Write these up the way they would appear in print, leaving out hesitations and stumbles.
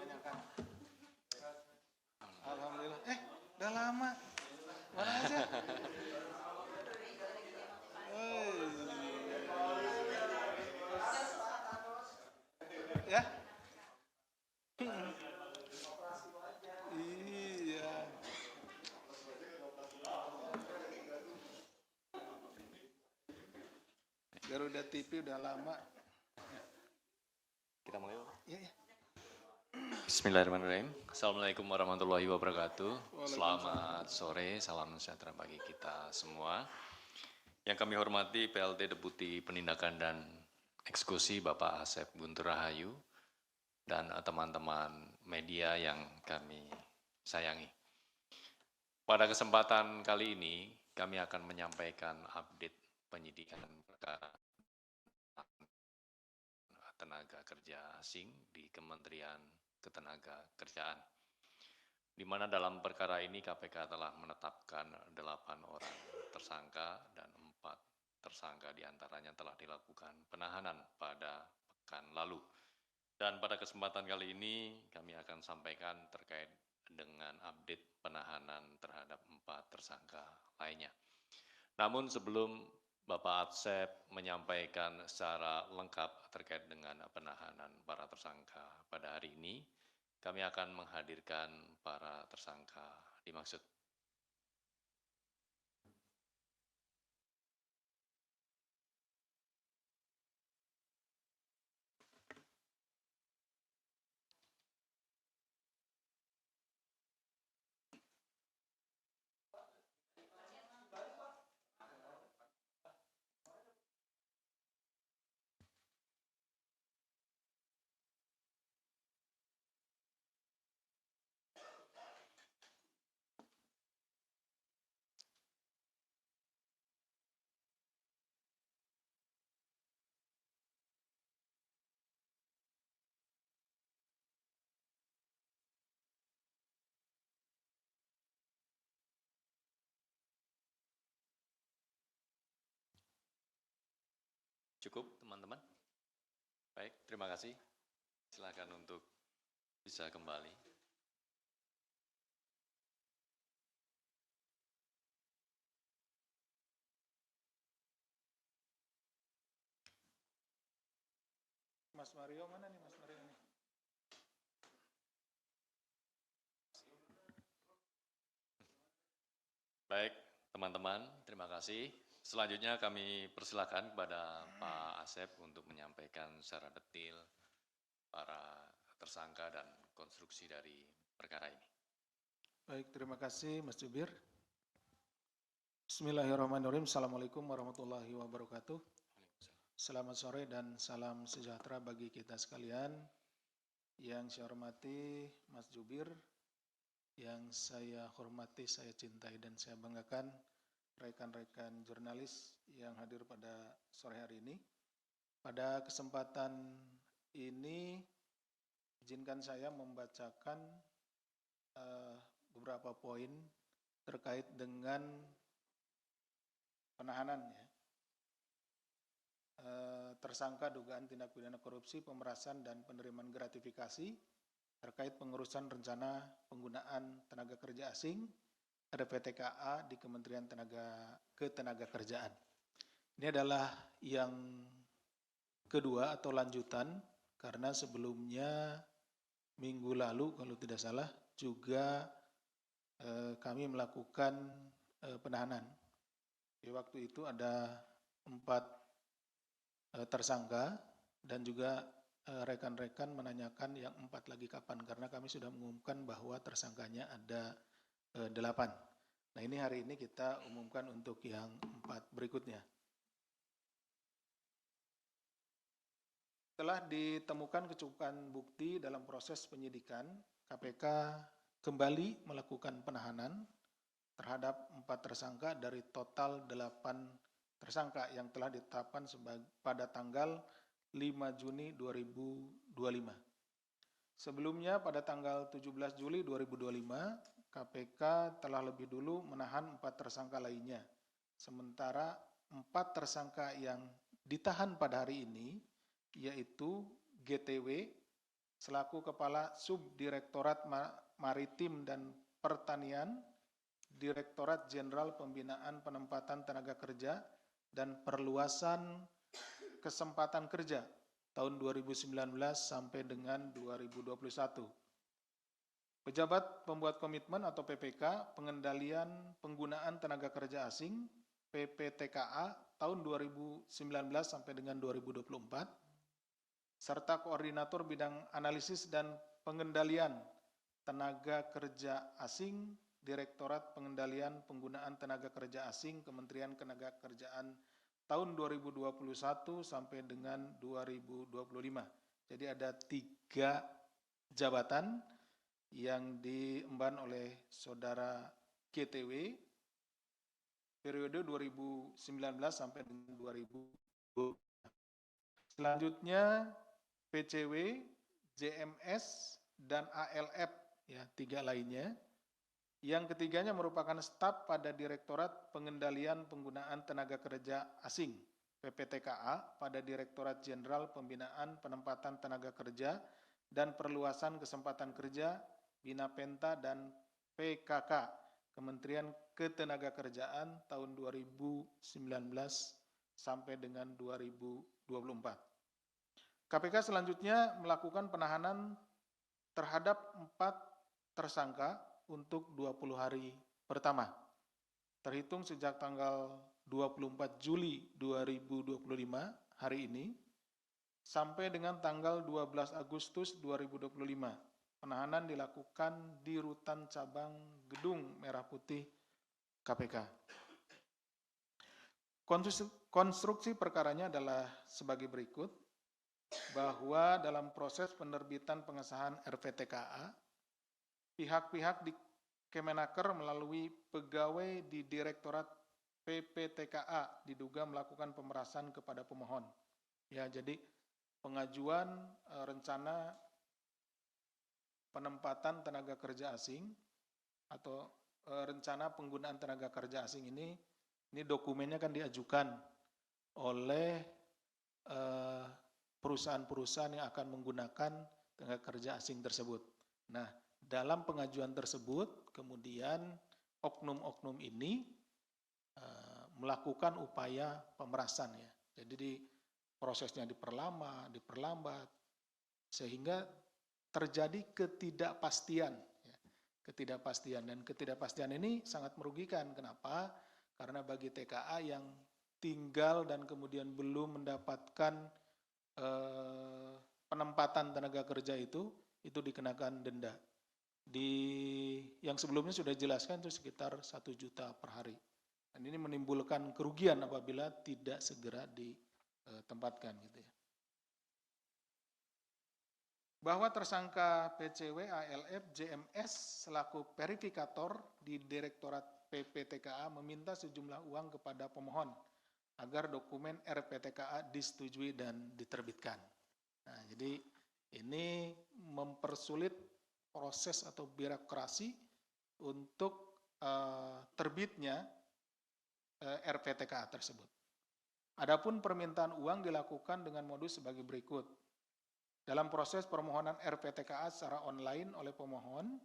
kebanyakan. Alhamdulillah. Udah lama. Mana aja? Ya? Iya. Garuda TV udah lama. Kita mulai, Pak. Ya, ya. Bismillahirrahmanirrahim. Assalamualaikum warahmatullahi wabarakatuh. Selamat sore, salam sejahtera bagi kita semua. Yang kami hormati PLT Deputi Penindakan dan Eksekusi Bapak Asep Guntur Rahayu dan teman-teman media yang kami sayangi. Pada kesempatan kali ini, kami akan menyampaikan update penyidikan perkara tenaga kerja asing di Kementerian Ketenagakerjaan, di mana dalam perkara ini KPK telah menetapkan 8 orang tersangka dan 4 tersangka diantaranya telah dilakukan penahanan pada pekan lalu. Dan pada kesempatan kali ini kami akan sampaikan terkait dengan update penahanan terhadap 4 tersangka lainnya. Namun sebelum Bapak Asep menyampaikan secara lengkap terkait dengan penahanan para tersangka pada hari ini, kami akan menghadirkan para tersangka dimaksud. Cukup, teman-teman? Baik, terima kasih. Silakan untuk bisa kembali. Mas Mario mana nih Mas Mario nih? Baik, teman-teman, terima kasih. Selanjutnya kami persilakan kepada Pak Asep untuk menyampaikan secara detail para tersangka dan konstruksi dari perkara ini. Baik, terima kasih Mas Jubir. Bismillahirrahmanirrahim. Assalamualaikum warahmatullahi wabarakatuh. Selamat sore dan salam sejahtera bagi kita sekalian. Yang saya hormati Mas Jubir, yang saya hormati, saya cintai dan saya banggakan rekan-rekan jurnalis yang hadir pada sore hari ini. Pada kesempatan ini, izinkan saya membacakan beberapa poin terkait dengan penahanan tersangka dugaan tindak pidana korupsi, pemerasan dan penerimaan gratifikasi terkait pengurusan rencana penggunaan tenaga kerja asing RPTKA di Kementerian Ketenagakerjaan. Ini adalah yang kedua atau lanjutan, karena sebelumnya minggu lalu kalau tidak salah juga kami melakukan penahanan. Di waktu itu ada 4 tersangka dan juga rekan-rekan menanyakan yang 4 lagi kapan, karena kami sudah mengumumkan bahwa tersangkanya ada 8. Nah, ini hari ini kita umumkan untuk yang 4 berikutnya. Setelah ditemukan kecukupan bukti dalam proses penyidikan, KPK kembali melakukan penahanan terhadap 4 tersangka dari total 8 tersangka yang telah ditetapkan pada tanggal 5 Juni 2025. Sebelumnya pada tanggal 17 Juli 2025, KPK telah lebih dulu menahan 4 tersangka lainnya. Sementara 4 tersangka yang ditahan pada hari ini yaitu GTW, selaku Kepala Subdirektorat Maritim dan Pertanian, Direktorat Jenderal Pembinaan Penempatan Tenaga Kerja dan Perluasan Kesempatan Kerja tahun 2019 sampai dengan 2021. Pejabat Pembuat Komitmen atau PPK Pengendalian Penggunaan Tenaga Kerja Asing PPTKA tahun 2019 sampai dengan 2024, serta Koordinator Bidang Analisis dan Pengendalian Tenaga Kerja Asing Direktorat Pengendalian Penggunaan Tenaga Kerja Asing Kementerian Ketenagakerjaan tahun 2021 sampai dengan 2025. Jadi ada 3 jabatan yang diemban oleh Saudara GTW periode 2019 sampai dengan 2020. Selanjutnya PCW, JMS, dan ALF, ya 3 lainnya. Yang ketiganya merupakan staf pada Direktorat Pengendalian Penggunaan Tenaga Kerja Asing PPTKA pada Direktorat Jenderal Pembinaan Penempatan Tenaga Kerja dan Perluasan Kesempatan Kerja Binapenta dan PKK Kementerian Ketenagakerjaan tahun 2019 sampai dengan 2024. KPK selanjutnya melakukan penahanan terhadap 4 tersangka untuk 20 hari pertama, terhitung sejak tanggal 24 Juli 2025 hari ini, sampai dengan tanggal 12 Agustus 2025. Penahanan dilakukan di Rutan Cabang Gedung Merah Putih KPK. Konstruksi perkaranya adalah sebagai berikut, bahwa dalam proses penerbitan pengesahan RPTKA, pihak-pihak di Kemenaker melalui pegawai di Direktorat PPTKA diduga melakukan pemerasan kepada pemohon. Ya, jadi pengajuan rencana penempatan tenaga kerja asing atau rencana penggunaan tenaga kerja asing ini dokumennya kan diajukan oleh perusahaan-perusahaan yang akan menggunakan tenaga kerja asing tersebut. Nah, dalam pengajuan tersebut kemudian oknum-oknum ini melakukan upaya pemerasan, ya. Jadi prosesnya diperlambat sehingga terjadi ketidakpastian, ya. Dan ketidakpastian ini sangat merugikan. Kenapa? Karena bagi TKA yang tinggal dan kemudian belum mendapatkan penempatan tenaga kerja itu dikenakan denda. Yang sebelumnya sudah dijelaskan itu sekitar 1 juta per hari. Dan ini menimbulkan kerugian apabila tidak segera ditempatkan, gitu ya. Bahwa tersangka PCW, ALF, JMS selaku verifikator di Direktorat PPTKA meminta sejumlah uang kepada pemohon agar dokumen RPTKA disetujui dan diterbitkan. Nah, jadi ini mempersulit proses atau birokrasi untuk terbitnya RPTKA tersebut. Adapun permintaan uang dilakukan dengan modus sebagai berikut. Dalam proses permohonan RPTKA secara online oleh pemohon,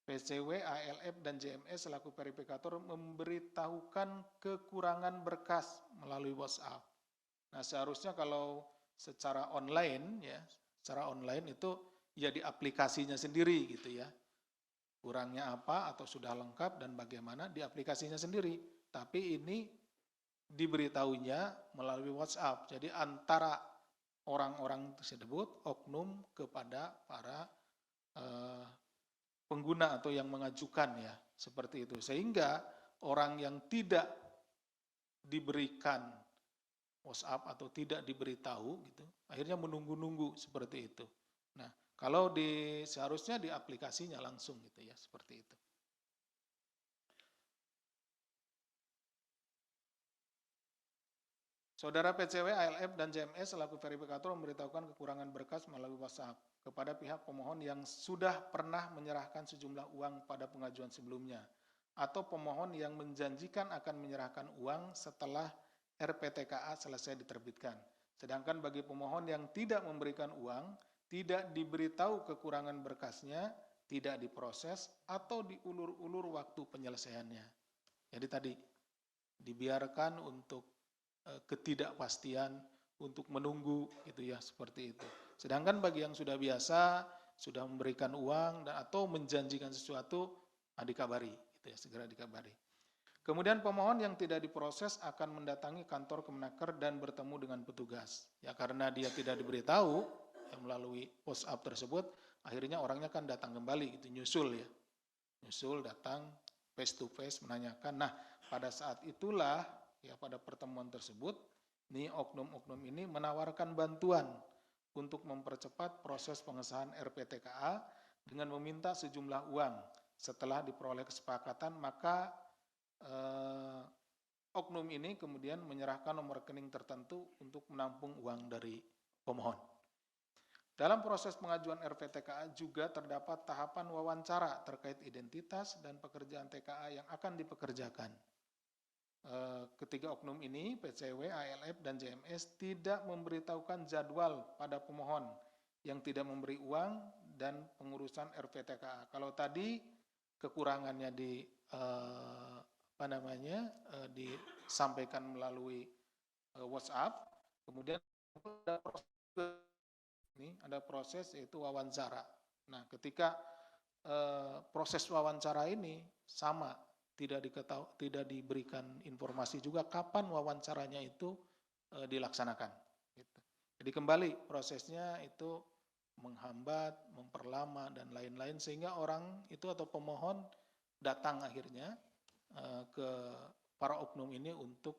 PCW, ALF, dan JMS selaku verifikator memberitahukan kekurangan berkas melalui WhatsApp. Nah, seharusnya kalau secara online, ya, secara online itu ya di aplikasinya sendiri, gitu ya. Kurangnya apa atau sudah lengkap dan bagaimana di aplikasinya sendiri. Tapi ini diberitahunya melalui WhatsApp. Jadi antara orang-orang tersebut, oknum kepada para pengguna atau yang mengajukan, ya, seperti itu. Sehingga orang yang tidak diberikan WhatsApp atau tidak diberitahu, gitu, akhirnya menunggu-nunggu seperti itu. Nah, kalau seharusnya di aplikasinya langsung, gitu ya, seperti itu. Saudara PCW, ALF, dan JMS selaku verifikator memberitahukan kekurangan berkas melalui WhatsApp kepada pihak pemohon yang sudah pernah menyerahkan sejumlah uang pada pengajuan sebelumnya, atau pemohon yang menjanjikan akan menyerahkan uang setelah RPTKA selesai diterbitkan. Sedangkan bagi pemohon yang tidak memberikan uang, tidak diberitahu kekurangan berkasnya, tidak diproses, atau diulur-ulur waktu penyelesaiannya. Jadi tadi, dibiarkan untuk ketidakpastian, untuk menunggu gitu ya, seperti itu. Sedangkan bagi yang sudah biasa, sudah memberikan uang atau menjanjikan sesuatu, dikabari, gitu ya, segera dikabari. Kemudian pemohon yang tidak diproses akan mendatangi kantor Kemenaker dan bertemu dengan petugas. Ya karena dia tidak diberitahu melalui WhatsApp tersebut, akhirnya orangnya kan datang kembali gitu, nyusul ya. Nyusul datang face to face menanyakan. Nah, pada saat itulah ya pada pertemuan tersebut, nih oknum-oknum ini menawarkan bantuan untuk mempercepat proses pengesahan RPTKA dengan meminta sejumlah uang. Setelah diperoleh kesepakatan, maka oknum ini kemudian menyerahkan nomor rekening tertentu untuk menampung uang dari pemohon. Dalam proses pengajuan RPTKA juga terdapat tahapan wawancara terkait identitas dan pekerjaan TKA yang akan dipekerjakan. Ketiga oknum ini, PCW, ALF, dan JMS tidak memberitahukan jadwal pada pemohon yang tidak memberi uang dan pengurusan RPTKA. Kalau tadi kekurangannya disampaikan melalui WhatsApp, kemudian ada proses yaitu wawancara. Nah, ketika proses wawancara ini sama, tidak diberikan informasi juga kapan wawancaranya itu dilaksanakan. Gitu. Jadi kembali prosesnya itu menghambat, memperlama dan lain-lain sehingga orang itu atau pemohon datang akhirnya ke para oknum ini untuk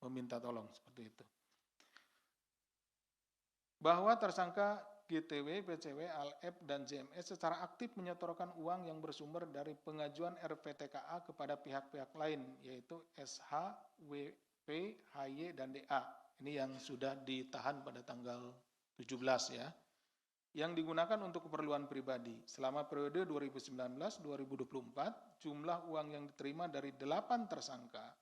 meminta tolong seperti itu. Bahwa tersangka GTW, PCW, ALF, dan JMS secara aktif menyetorkan uang yang bersumber dari pengajuan RPTKA kepada pihak-pihak lain, yaitu SH, WP, HY, dan DA. Ini yang sudah ditahan pada tanggal 17 ya, yang digunakan untuk keperluan pribadi. Selama periode 2019-2024, jumlah uang yang diterima dari 8 tersangka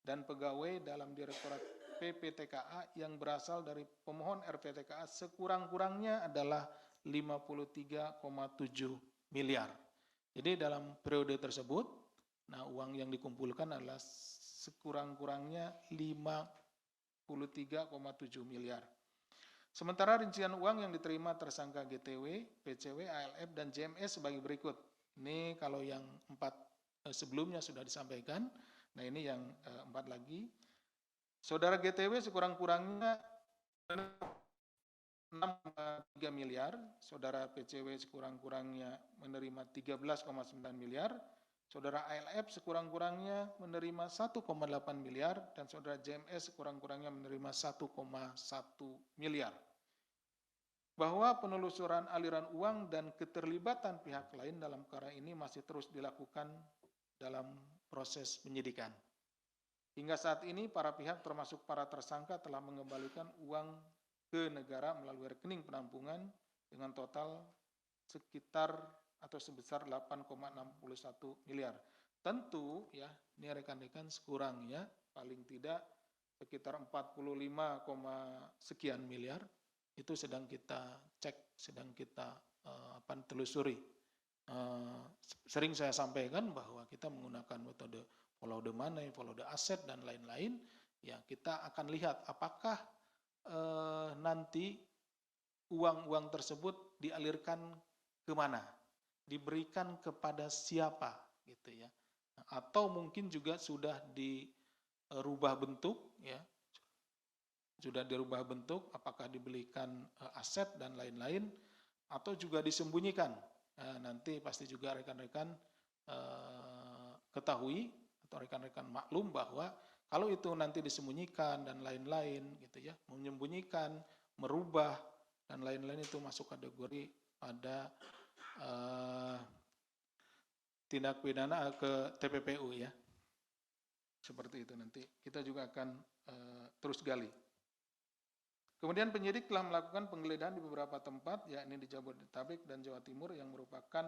dan pegawai dalam Direktorat PPTKA yang berasal dari pemohon RPTKA sekurang-kurangnya adalah 53,7 miliar. Jadi dalam periode tersebut, nah uang yang dikumpulkan adalah sekurang-kurangnya 53,7 miliar. Sementara rincian uang yang diterima tersangka GTW, PCW, ALF, dan JMS sebagai berikut. Ini kalau yang 4 sebelumnya sudah disampaikan, nah ini yang 4 lagi. Saudara GTW sekurang-kurangnya 6,3 miliar, saudara PCW sekurang-kurangnya menerima 13,9 miliar, saudara ALF sekurang-kurangnya menerima 1,8 miliar, dan saudara JMS sekurang-kurangnya menerima 1,1 miliar. Bahwa penelusuran aliran uang dan keterlibatan pihak lain dalam perkara ini masih terus dilakukan dalam proses penyidikan. Hingga saat ini para pihak termasuk para tersangka telah mengembalikan uang ke negara melalui rekening penampungan dengan total sekitar atau sebesar 8,61 miliar. Tentu ya, ini rekan-rekan sekurangnya paling tidak sekitar 45, sekian miliar itu sedang kita cek, sedang kita telusuri. Sering saya sampaikan bahwa kita menggunakan metode follow the money, follow the asset, dan lain-lain, ya kita akan lihat apakah nanti uang-uang tersebut dialirkan kemana, diberikan kepada siapa, gitu ya, atau mungkin juga sudah dirubah bentuk, ya, sudah dirubah bentuk, apakah dibelikan aset dan lain-lain, atau juga disembunyikan. Nanti pasti juga rekan-rekan ketahui atau rekan-rekan maklum bahwa kalau itu nanti disembunyikan dan lain-lain gitu ya, menyembunyikan, merubah dan lain-lain itu masuk kategori pada tindak pidana ke TPPU ya. Seperti itu nanti kita juga akan terus gali. Kemudian penyidik telah melakukan penggeledahan di beberapa tempat, yakni di Jabodetabek dan Jawa Timur yang merupakan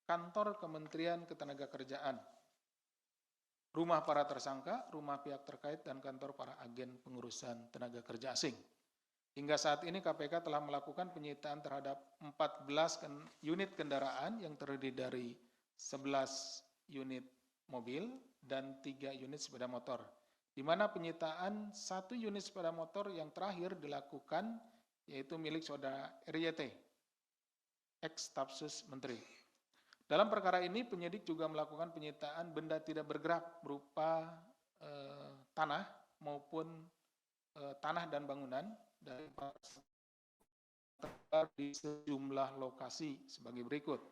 kantor Kementerian Ketenagakerjaan, rumah para tersangka, rumah pihak terkait, dan kantor para agen pengurusan tenaga kerja asing. Hingga saat ini KPK telah melakukan penyitaan terhadap 14 unit kendaraan yang terdiri dari 11 unit mobil dan 3 unit sepeda motor. Di mana penyitaan 1 unit sepeda motor yang terakhir dilakukan yaitu milik saudara RYT, ex-stafsus Menteri. Dalam perkara ini penyidik juga melakukan penyitaan benda tidak bergerak berupa tanah maupun tanah dan bangunan dari di sejumlah lokasi sebagai berikut.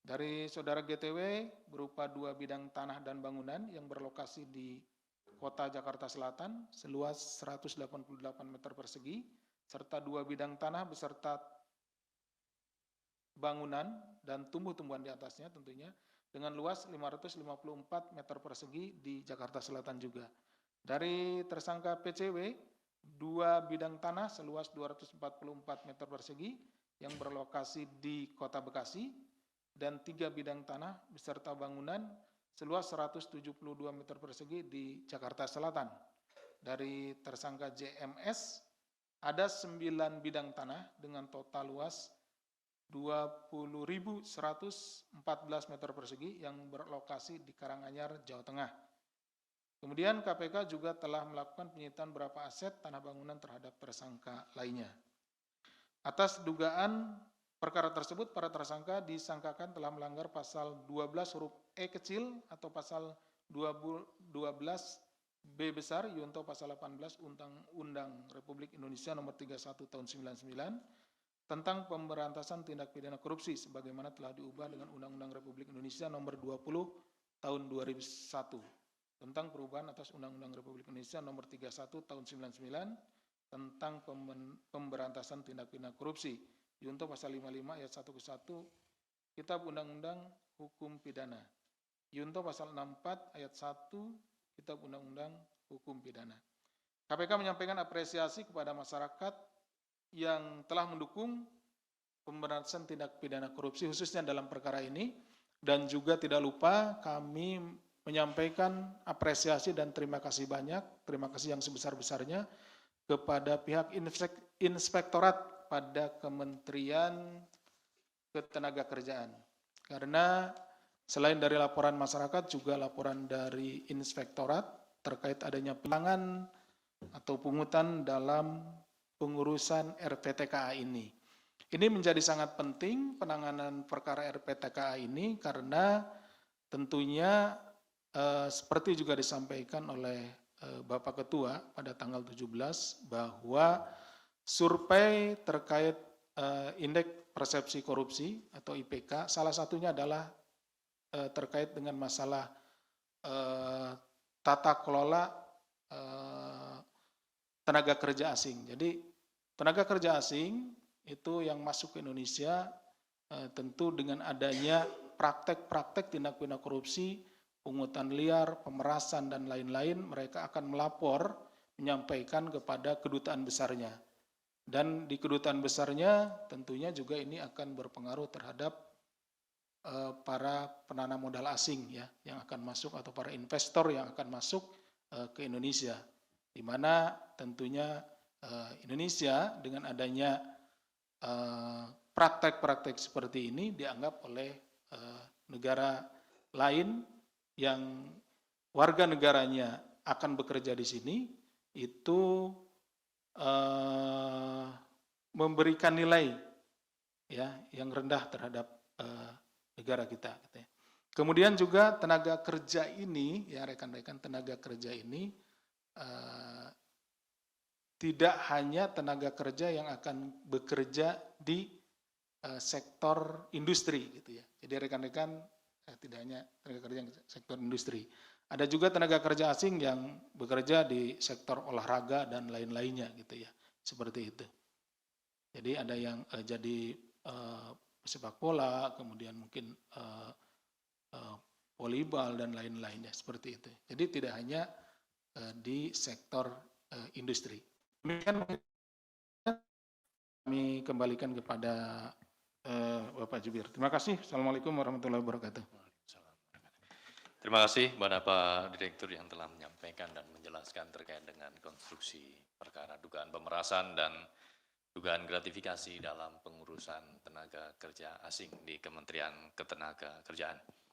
Dari saudara GTW berupa 2 bidang tanah dan bangunan yang berlokasi di Kota Jakarta Selatan seluas 188 meter persegi, serta 2 bidang tanah beserta bangunan dan tumbuh-tumbuhan di atasnya tentunya dengan luas 554 meter persegi di Jakarta Selatan juga. Dari tersangka PCW, 2 bidang tanah seluas 244 meter persegi yang berlokasi di Kota Bekasi dan 3 bidang tanah beserta bangunan seluas 172 meter persegi di Jakarta Selatan. Dari tersangka JMS, ada 9 bidang tanah dengan total luas 20.114 meter persegi yang berlokasi di Karanganyar, Jawa Tengah. Kemudian KPK juga telah melakukan penyitaan beberapa aset tanah bangunan terhadap tersangka lainnya. Atas dugaan perkara tersebut, para tersangka disangkakan telah melanggar pasal 12 huruf E kecil atau pasal 12 B besar Yunto pasal 18 Undang-Undang Republik Indonesia nomor 31 tahun 99 tentang pemberantasan tindak pidana korupsi sebagaimana telah diubah dengan Undang-Undang Republik Indonesia nomor 20 tahun 2001 tentang perubahan atas Undang-Undang Republik Indonesia nomor 31 tahun 99 tentang pemberantasan tindak pidana korupsi. Yunto pasal 55 ayat 1 ke 1 Kitab Undang-Undang Hukum Pidana. Yunto pasal 64 ayat 1 Kitab Undang-Undang Hukum Pidana. KPK menyampaikan apresiasi kepada masyarakat yang telah mendukung pemberantasan tindak pidana korupsi khususnya dalam perkara ini, dan juga tidak lupa kami menyampaikan apresiasi dan terima kasih banyak, terima kasih yang sebesar-besarnya kepada pihak inspektorat pada Kementerian Ketenagakerjaan. Karena selain dari laporan masyarakat juga laporan dari inspektorat terkait adanya pelanggaran atau pungutan dalam pengurusan RPTKA ini. Ini menjadi sangat penting penanganan perkara RPTKA ini karena tentunya seperti juga disampaikan oleh Bapak Ketua pada tanggal 17 bahwa survei terkait indeks persepsi korupsi atau IPK salah satunya adalah terkait dengan masalah tata kelola tenaga kerja asing. Jadi tenaga kerja asing itu yang masuk ke Indonesia tentu dengan adanya praktek-praktek tindak pidana korupsi, pungutan liar, pemerasan dan lain-lain, mereka akan melapor, menyampaikan kepada kedutaan besarnya. Dan di kedutaan besarnya tentunya juga ini akan berpengaruh terhadap para penanam modal asing ya yang akan masuk atau para investor yang akan masuk ke Indonesia, di mana tentunya Indonesia dengan adanya praktek-praktek seperti ini dianggap oleh negara lain yang warga negaranya akan bekerja di sini itu memberikan nilai ya yang rendah terhadap negara kita. Kemudian juga tenaga kerja ini ya rekan-rekan, tenaga kerja ini tidak hanya tenaga kerja yang akan bekerja di sektor industri gitu ya. Jadi rekan-rekan tidak hanya tenaga kerja yang sektor industri. Ada juga tenaga kerja asing yang bekerja di sektor olahraga dan lain-lainnya gitu ya. Seperti itu. Jadi ada yang jadi sepak bola, kemudian mungkin volleyball dan lain-lainnya seperti itu. Jadi tidak hanya di sektor industri. Demikian kami kembalikan kepada Bapak Jubir. Terima kasih. Assalamualaikum warahmatullahi wabarakatuh. Terima kasih kepada Pak Direktur yang telah menyampaikan dan menjelaskan terkait dengan konstruksi perkara dugaan pemerasan dan dugaan gratifikasi dalam pengurusan tenaga kerja asing di Kementerian Ketenagakerjaan.